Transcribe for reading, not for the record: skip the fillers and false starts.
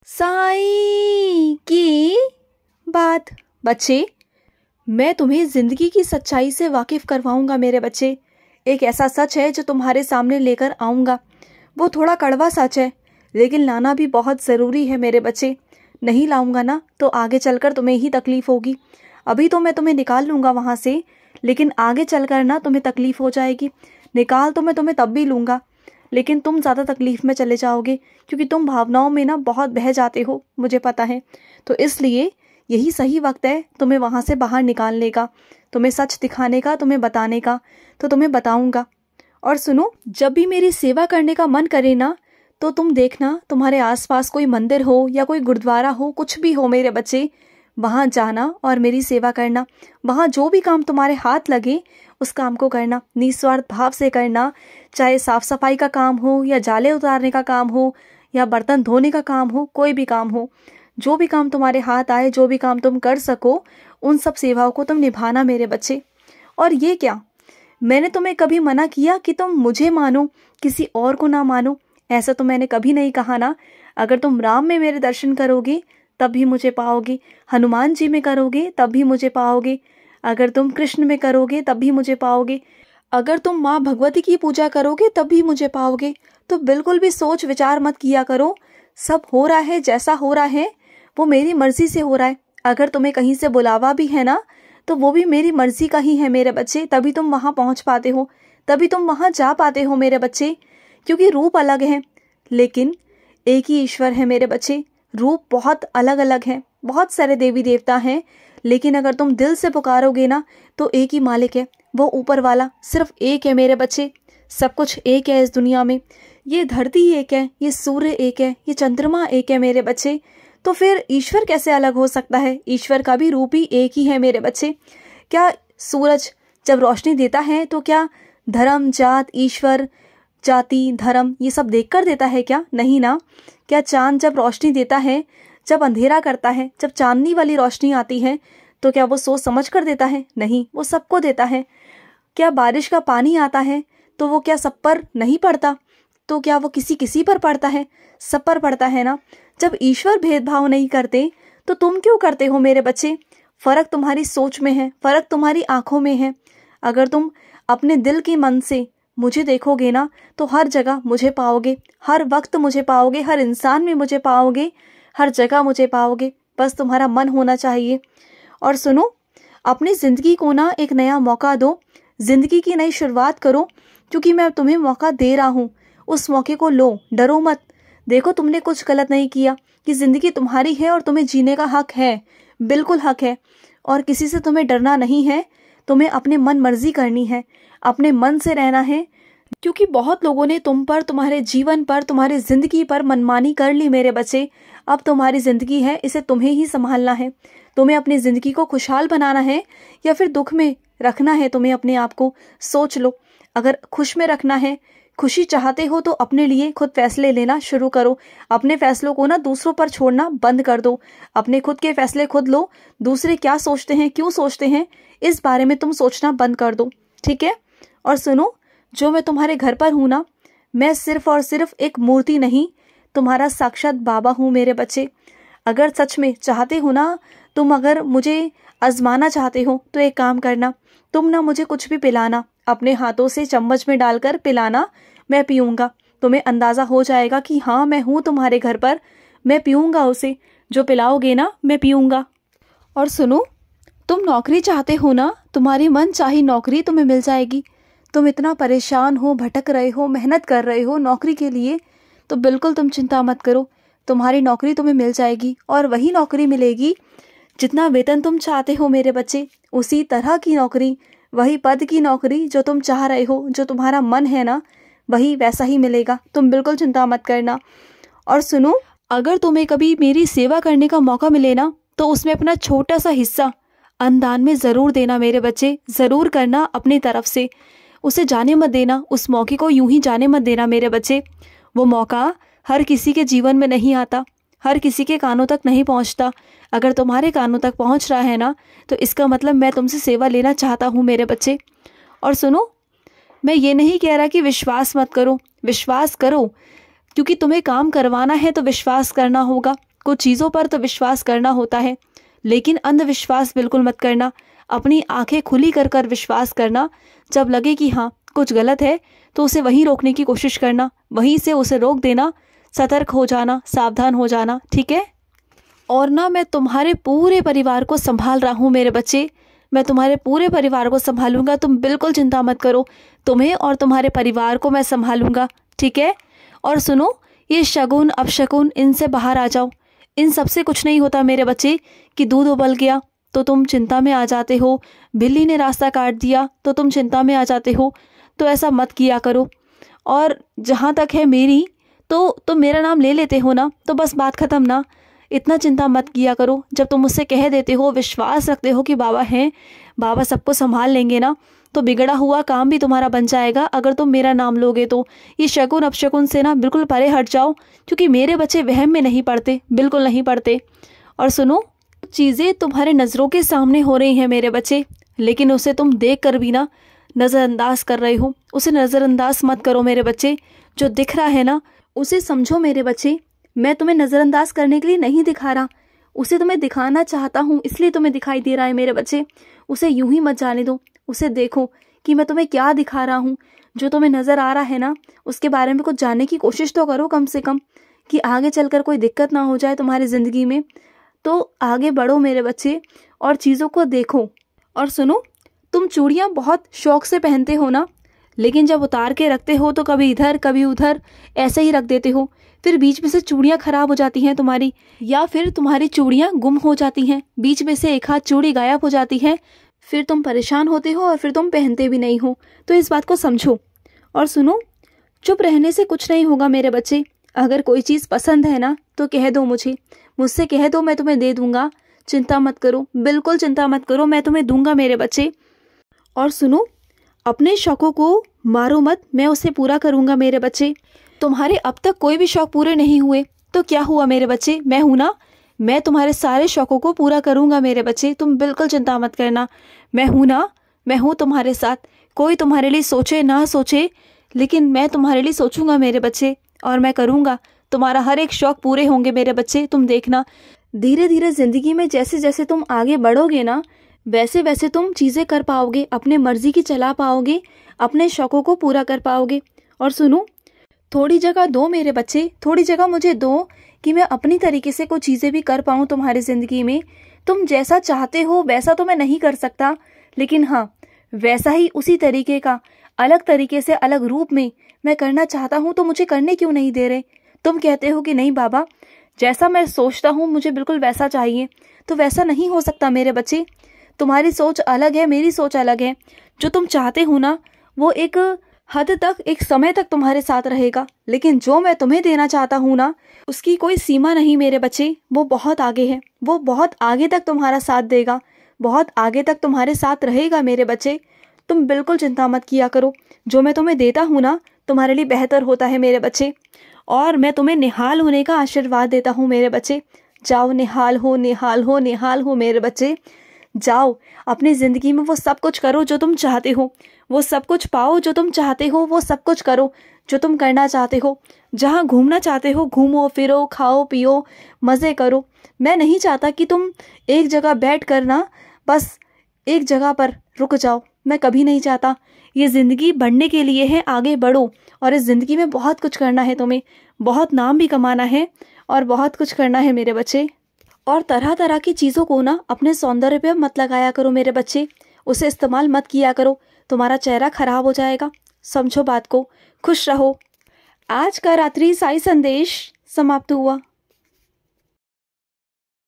साईं की बात। बच्चे, मैं तुम्हें जिंदगी की सच्चाई से वाकिफ करवाऊंगा मेरे बच्चे। एक ऐसा सच है जो तुम्हारे सामने लेकर आऊंगा। वो थोड़ा कड़वा सच है, लेकिन लाना भी बहुत ज़रूरी है मेरे बच्चे। नहीं लाऊंगा ना तो आगे चलकर तुम्हें ही तकलीफ होगी। अभी तो मैं तुम्हें निकाल लूंगा वहां से, लेकिन आगे चलकर ना तुम्हें तकलीफ हो जाएगी। निकाल तो मैं तुम्हें तब भी लूंगा, लेकिन तुम ज़्यादा तकलीफ में चले जाओगे, क्योंकि तुम भावनाओं में ना बहुत बह जाते हो, मुझे पता है। तो इसलिए यही सही वक्त है तुम्हें वहाँ से बाहर निकालने का, तुम्हें सच दिखाने का, तुम्हें बताने का। तो तुम्हें बताऊंगा। और सुनो, जब भी मेरी सेवा करने का मन करे ना, तो तुम देखना तुम्हारे आसपास कोई मंदिर हो या कोई गुरुद्वारा हो, कुछ भी हो मेरे बच्चे, वहाँ जाना और मेरी सेवा करना। वहाँ जो भी काम तुम्हारे हाथ लगे उस काम को करना, निस्वार्थ भाव से करना। चाहे साफ सफाई का काम हो या जाले उतारने का काम हो या बर्तन धोने का काम हो, कोई भी काम हो, जो भी काम तुम्हारे हाथ आए, जो भी काम तुम कर सको, उन सब सेवाओं को तुम निभाना मेरे बच्चे। और ये क्या, मैंने तुम्हें कभी मना किया कि तुम मुझे मानो, किसी और को ना मानो? ऐसा तो मैंने कभी नहीं कहा ना। अगर तुम राम में मेरे दर्शन करोगे तब भी मुझे पाओगे, हनुमान जी में करोगे तब भी मुझे पाओगे, अगर तुम कृष्ण में करोगे तब भी मुझे पाओगे, अगर तुम माँ भगवती की पूजा करोगे तब भी मुझे पाओगे। तो बिल्कुल भी सोच विचार मत किया करो। सब हो रहा है जैसा हो रहा है वो मेरी मर्जी से हो रहा है। अगर तुम्हें कहीं से बुलावा भी है ना, तो वो भी मेरी मर्जी का ही है मेरे बच्चे। तभी तुम वहां पहुंच पाते हो, तभी तुम वहां जा पाते हो मेरे बच्चे। क्योंकि रूप अलग है, लेकिन एक ही ईश्वर है मेरे बच्चे। रूप बहुत अलग अलग है, बहुत सारे देवी देवता हैं, लेकिन अगर तुम दिल से पुकारोगे ना तो एक ही मालिक है, वो ऊपर वाला सिर्फ एक है मेरे बच्चे। सब कुछ एक है इस दुनिया में। ये धरती एक है, ये सूर्य एक है, ये चंद्रमा एक है मेरे बच्चे। तो फिर ईश्वर कैसे अलग हो सकता है? ईश्वर का भी रूप ही एक ही है मेरे बच्चे। क्या सूरज जब रोशनी देता है तो क्या धर्म, जात, ईश्वर, जाति, धर्म ये सब देखकर देता है क्या? नहीं ना। क्या चांद जब रोशनी देता है, जब अंधेरा करता है, जब चांदनी वाली रोशनी आती है, तो क्या वो सोच समझ कर देता है? नहीं, वो सबको देता है। क्या बारिश का पानी आता है तो वो क्या सब पर नहीं पड़ता? तो क्या वो किसी किसी पर पड़ता है? सब पर पड़ता है ना। जब ईश्वर भेदभाव नहीं करते तो तुम क्यों करते हो मेरे बच्चे? फर्क तुम्हारी सोच में है, फर्क तुम्हारी आंखों में है। अगर तुम अपने दिल की मन से मुझे देखोगे ना, तो हर जगह मुझे पाओगे, हर वक्त मुझे पाओगे, हर इंसान में मुझे पाओगे, हर जगह मुझे पाओगे। बस तुम्हारा मन होना चाहिए। और सुनो, अपनी जिंदगी को ना एक नया मौका दो, जिंदगी की नई शुरुआत करो, क्योंकि मैं तुम्हें मौका दे रहा हूँ। उस मौके को लो, डरो मत। देखो, तुमने कुछ गलत नहीं किया, कि जिंदगी तुम्हारी है और तुम्हें जीने का हक है, बिल्कुल हक है। और किसी से तुम्हें डरना नहीं है, तुम्हें अपने मन मर्जी करनी है, अपने मन से रहना है। क्योंकि बहुत लोगों ने तुम पर, तुम्हारे जीवन पर, तुम्हारी जिंदगी पर मनमानी कर ली मेरे बच्चे। अब तुम्हारी जिंदगी है, इसे तुम्हें ही संभालना है। तुम्हें अपनी जिंदगी को खुशहाल बनाना है या फिर दुख में रखना है तुम्हें अपने आप को? सोच लो। अगर खुश में रखना है, खुशी चाहते हो, तो अपने लिए खुद फैसले लेना शुरू करो। अपने फैसलों को ना दूसरों पर छोड़ना बंद कर दो। अपने खुद के फैसले खुद लो। दूसरे क्या सोचते हैं, क्यों सोचते हैं, इस बारे में तुम सोचना बंद कर दो, ठीक है? और सुनो, जो मैं तुम्हारे घर पर हूं ना, मैं सिर्फ और सिर्फ एक मूर्ति नहीं, तुम्हारा साक्षात बाबा हूं मेरे बच्चे। अगर सच में चाहते हो ना, तुम अगर मुझे आजमाना चाहते हो, तो एक काम करना, तुम ना मुझे कुछ भी पिलाना, अपने हाथों से चम्मच में डालकर पिलाना, मैं पीऊंगा। तुम्हें अंदाजा हो जाएगा कि हाँ, मैं हूँ तुम्हारे घर पर, मैं पीऊंगा उसे। जो पिलाओगे ना, मैं पीऊंगा। और सुनो, तुम नौकरी चाहते हो ना, तुम्हारी मन चाही नौकरी तुम्हें मिल जाएगी। तुम इतना परेशान हो, भटक रहे हो, मेहनत कर रहे हो नौकरी के लिए, तो बिल्कुल तुम चिंता मत करो, तुम्हारी नौकरी तुम्हें मिल जाएगी। और वही नौकरी मिलेगी जितना वेतन तुम चाहते हो मेरे बच्चे, उसी तरह की नौकरी, वही पद की नौकरी जो तुम चाह रहे हो, जो तुम्हारा मन है ना, वही वैसा ही मिलेगा। तुम बिल्कुल चिंता मत करना। और सुनो, अगर तुम्हें कभी मेरी सेवा करने का मौका मिले ना, तो उसमें अपना छोटा सा हिस्सा अनुदान में ज़रूर देना मेरे बच्चे, ज़रूर करना अपनी तरफ से। उसे जाने मत देना, उस मौके को यूं ही जाने मत देना मेरे बच्चे। वो मौका हर किसी के जीवन में नहीं आता, हर किसी के कानों तक नहीं पहुंचता। अगर तुम्हारे कानों तक पहुंच रहा है ना, तो इसका मतलब मैं तुमसे सेवा लेना चाहता हूं मेरे बच्चे। और सुनो, मैं ये नहीं कह रहा कि विश्वास मत करो, विश्वास करो, क्योंकि तुम्हें काम करवाना है तो विश्वास करना होगा। कुछ चीज़ों पर तो विश्वास करना होता है, लेकिन अंधविश्वास बिल्कुल मत करना। अपनी आंखें खुली कर कर विश्वास करना। जब लगे कि हाँ कुछ गलत है तो उसे वहीं रोकने की कोशिश करना, वहीं से उसे रोक देना, सतर्क हो जाना, सावधान हो जाना, ठीक है। और ना मैं तुम्हारे पूरे परिवार को संभाल रहा हूँ मेरे बच्चे, मैं तुम्हारे पूरे परिवार को संभालूंगा, तुम बिल्कुल चिंता मत करो। तुम्हें और तुम्हारे परिवार को मैं संभालूंगा, ठीक है। और सुनो, ये शगुन अपशगुन इनसे बाहर आ जाओ। इन सबसे कुछ नहीं होता मेरे बच्चे कि दूध उबल गया तो तुम चिंता में आ जाते हो, बिल्ली ने रास्ता काट दिया तो तुम चिंता में आ जाते हो। तो ऐसा मत किया करो। और जहाँ तक है मेरी, तो तुम मेरा नाम ले लेते हो ना, तो बस बात ख़त्म ना। इतना चिंता मत किया करो। जब तुम मुझसे कह देते हो, विश्वास रखते हो कि बाबा हैं, बाबा सबको संभाल लेंगे ना, तो बिगड़ा हुआ काम भी तुम्हारा बन जाएगा अगर तुम मेरा नाम लोगे तो। ये शगुन अपशगुन से ना बिल्कुल परे हट जाओ, क्योंकि मेरे बच्चे वहम में नहीं पड़ते, बिल्कुल नहीं पड़ते। और सुनो, चीज़ें तुम्हारे नज़रों के सामने हो रही हैं मेरे बच्चे, लेकिन उसे तुम देख कर भी ना नज़रअंदाज कर रहे हो। उसे नज़रअंदाज मत करो मेरे बच्चे। जो दिख रहा है ना उसे समझो मेरे बच्चे। मैं तुम्हें नज़रअंदाज करने के लिए नहीं दिखा रहा, उसे तुम्हें दिखाना चाहता हूँ, इसलिए तुम्हें दिखाई दे रहा है मेरे बच्चे। उसे यूं ही मत जाने दो, उसे देखो कि मैं तुम्हें क्या दिखा रहा हूँ। जो तुम्हें नज़र आ रहा है ना उसके बारे में कुछ जानने की कोशिश तो करो कम से कम, कि आगे चलकर कोई दिक्कत ना हो जाए तुम्हारी ज़िंदगी में। तो आगे बढ़ो मेरे बच्चे और चीज़ों को देखो। और सुनो, तुम चूड़ियाँ बहुत शौक से पहनते हो ना, लेकिन जब उतार के रखते हो तो कभी इधर कभी उधर ऐसे ही रख देते हो। फिर बीच में से चूड़ियाँ खराब हो जाती हैं तुम्हारी, या फिर तुम्हारी चूड़ियाँ गुम हो जाती हैं, बीच में से एक हाथ चूड़ी गायब हो जाती है। फिर तुम परेशान होते हो और फिर तुम पहनते भी नहीं हो। तो इस बात को समझो। और सुनो, चुप रहने से कुछ नहीं होगा मेरे बच्चे। अगर कोई चीज़ पसंद है ना तो कह दो मुझसे कह दो, मैं तुम्हें दे दूंगा। चिंता मत करो, बिल्कुल चिंता मत करो, मैं तुम्हें दूंगा मेरे बच्चे। और सुनो, अपने शौकों को मारो मत, मैं उसे पूरा करूंगा मेरे बच्चे। तुम्हारे अब तक कोई भी शौक पूरे नहीं हुए तो क्या हुआ मेरे बच्चे, मैं हूं ना, मैं तुम्हारे सारे शौकों को पूरा करूंगा मेरे बच्चे। तुम बिल्कुल चिंता मत करना, मैं हूं ना, मैं हूं तुम्हारे साथ। कोई तुम्हारे लिए सोचे ना सोचे, लेकिन मैं तुम्हारे लिए सोचूंगा मेरे बच्चे, और मैं करूंगा। तुम्हारा हर एक शौक पूरे होंगे मेरे बच्चे। तुम देखना, धीरे धीरे जिंदगी में जैसे जैसे तुम आगे बढ़ोगे ना, वैसे वैसे तुम चीज़ें कर पाओगे, अपने मर्जी की चला पाओगे, अपने शौकों को पूरा कर पाओगे। और सुनो, थोड़ी जगह दो मेरे बच्चे, थोड़ी जगह मुझे दो कि मैं अपनी तरीके से कुछ चीज़ें भी कर पाऊँ तुम्हारी ज़िंदगी में। तुम जैसा चाहते हो वैसा तो मैं नहीं कर सकता, लेकिन हाँ वैसा ही उसी तरीके का अलग तरीके से अलग रूप में मैं करना चाहता हूँ। तो मुझे करने क्यों नहीं दे रहे? तुम कहते हो कि नहीं बाबा, जैसा मैं सोचता हूँ मुझे बिल्कुल वैसा चाहिए, तो वैसा नहीं हो सकता मेरे बच्चे। तुम्हारी सोच अलग है, मेरी सोच अलग है। जो तुम चाहते हो ना वो एक हद तक, एक समय तक तुम्हारे साथ रहेगा, लेकिन जो मैं तुम्हें देना चाहता हूँ ना उसकी कोई सीमा नहीं मेरे बच्चे। वो बहुत आगे है, वो बहुत आगे तक तुम्हारा साथ देगा, बहुत आगे तक तुम्हारे साथ रहेगा मेरे बच्चे। तुम बिल्कुल चिंता मत किया करो। जो मैं तुम्हें देता हूँ ना तुम्हारे लिए बेहतर होता है मेरे बच्चे, और मैं तुम्हें निहाल होने का आशीर्वाद देता हूँ मेरे बच्चे। जाओ, निहाल हो, निहाल हो, निहाल हो मेरे बच्चे। जाओ, अपनी ज़िंदगी में वो सब कुछ करो जो तुम चाहते हो, वो सब कुछ पाओ जो तुम चाहते हो, वो सब कुछ करो जो तुम करना चाहते हो। जहाँ घूमना चाहते हो घूमो फिरो, खाओ पियो, मज़े करो। मैं नहीं चाहता कि तुम एक जगह बैठ कर ना बस एक जगह पर रुक जाओ, मैं कभी नहीं चाहता। ये ज़िंदगी बढ़ने के लिए है, आगे बढ़ो। और इस ज़िंदगी में बहुत कुछ करना है तुम्हें, बहुत नाम भी कमाना है और बहुत कुछ करना है मेरे बच्चे। और तरह तरह की चीज़ों को ना अपने सौंदर्य पे मत लगाया करो मेरे बच्चे, उसे इस्तेमाल मत किया करो, तुम्हारा चेहरा खराब हो जाएगा। समझो बात को। खुश रहो। आज का रात्रि साई संदेश समाप्त हुआ।